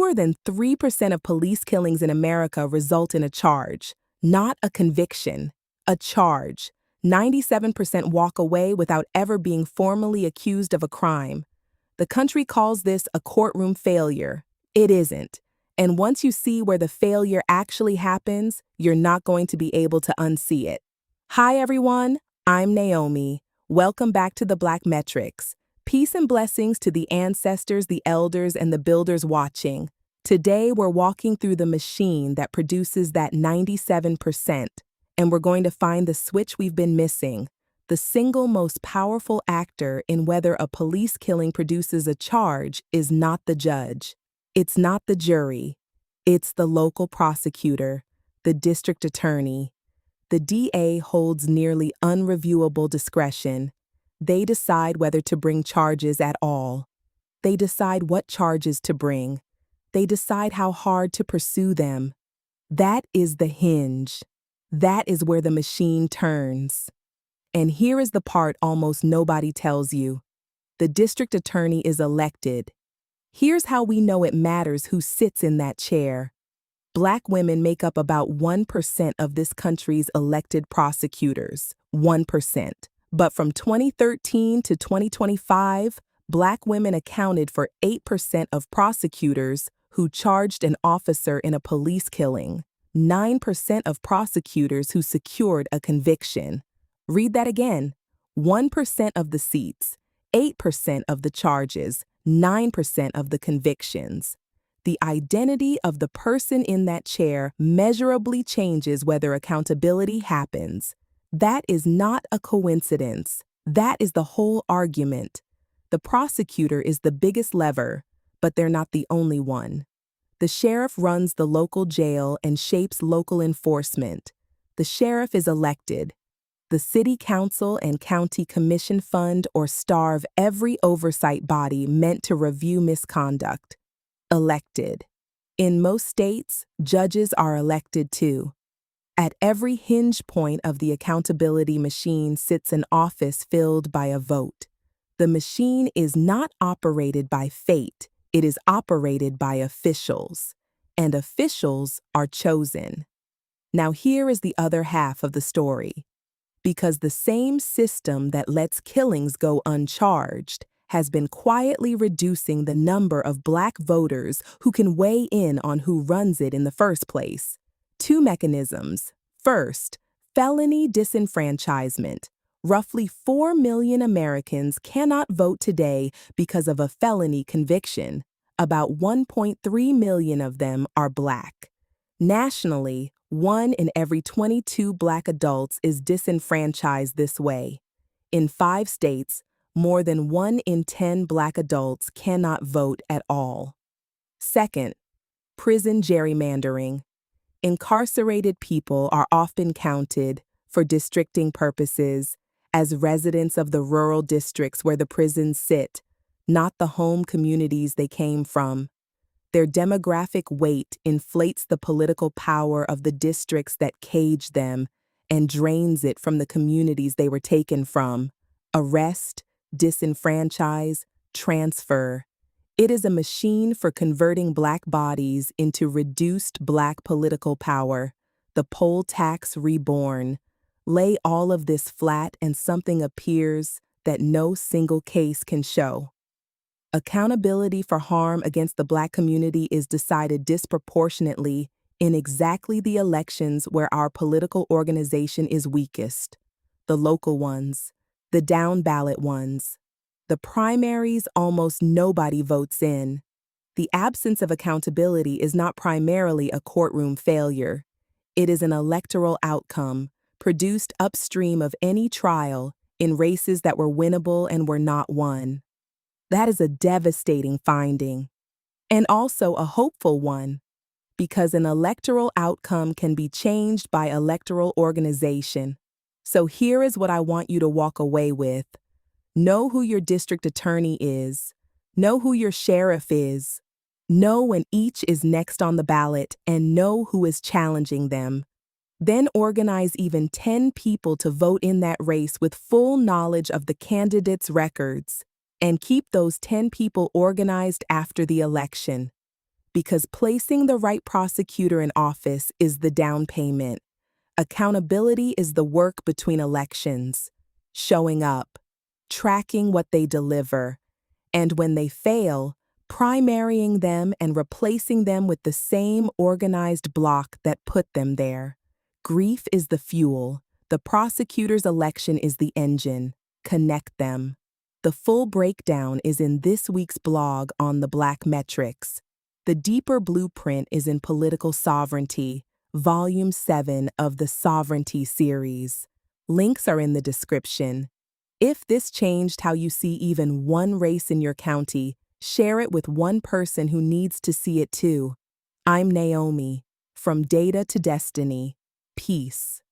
Fewer than 3% of police killings in America result in a charge, not a conviction, a charge. 97% walk away without ever being formally accused of a crime. The country calls this a courtroom failure. It isn't. And once you see where the failure actually happens, you're not going to be able to unsee it. Hi everyone, I'm Naomi. Welcome back to the Black Metrics. Peace and blessings to the ancestors, the elders, and the builders watching. Today we're walking through the machine that produces that 97%, and we're going to find the switch we've been missing. The single most powerful actor in whether a police killing produces a charge is not the judge. It's not the jury. It's the local prosecutor, the district attorney. The DA holds nearly unreviewable discretion. They decide whether to bring charges at all. They decide what charges to bring. They decide how hard to pursue them. That is the hinge. That is where the machine turns. And here is the part almost nobody tells you. The district attorney is elected. Here's how we know it matters who sits in that chair. Black women make up about 1% of this country's elected prosecutors. 1%. But from 2013 to 2025, Black women accounted for 8% of prosecutors who charged an officer in a police killing, 9% of prosecutors who secured a conviction. Read that again. 1% of the seats, 8% of the charges, 9% of the convictions. The identity of the person in that chair measurably changes whether accountability happens. That is not a coincidence. That is the whole argument. The prosecutor is the biggest lever, but they're not the only one. The sheriff runs the local jail and shapes local enforcement. The sheriff is elected. The city council and county commission fund or starve every oversight body meant to review misconduct. Elected. In most states, judges are elected too. At every hinge point of the accountability machine sits an office filled by a vote. The machine is not operated by fate, it is operated by officials. And officials are chosen. Now here is the other half of the story. Because the same system that lets killings go uncharged has been quietly reducing the number of Black voters who can weigh in on who runs it in the first place. 2 mechanisms. First, felony disenfranchisement. Roughly 4 million Americans cannot vote today because of a felony conviction. About 1.3 million of them are Black. Nationally, 1 in every 22 Black adults is disenfranchised this way. In 5 states, more than 1 in 10 Black adults cannot vote at all. Second, prison gerrymandering. Incarcerated people are often counted, for districting purposes, as residents of the rural districts where the prisons sit, not the home communities they came from. Their demographic weight inflates the political power of the districts that cage them and drains it from the communities they were taken from. Arrest, disenfranchise, transfer. It is a machine for converting Black bodies into reduced Black political power, the poll tax reborn. Lay all of this flat and something appears that no single case can show. Accountability for harm against the Black community is decided disproportionately in exactly the elections where our political organization is weakest. The local ones, the down-ballot ones. The primaries almost nobody votes in. The absence of accountability is not primarily a courtroom failure. It is an electoral outcome, produced upstream of any trial in races that were winnable and were not won. That is a devastating finding, and also a hopeful one, because an electoral outcome can be changed by electoral organization. So here is what I want you to walk away with. Know who your district attorney is. Know who your sheriff is. Know when each is next on the ballot and know who is challenging them. Then organize even 10 people to vote in that race with full knowledge of the candidates' records. And keep those 10 people organized after the election. because placing the right prosecutor in office is the down payment. Accountability is the work between elections, showing up, tracking what they deliver, and when they fail, primarying them and replacing them with the same organized bloc that put them there. Grief is the fuel. The prosecutor's election is the engine. Connect them. The full breakdown is in this week's blog on the Black Metrics. The deeper blueprint is in Political Sovereignty, Volume 7 of the Sovereignty series. Links are in the description. If this changed how you see even one race in your county, share it with one person who needs to see it too. I'm Naomi. From Data to Destiny. Peace.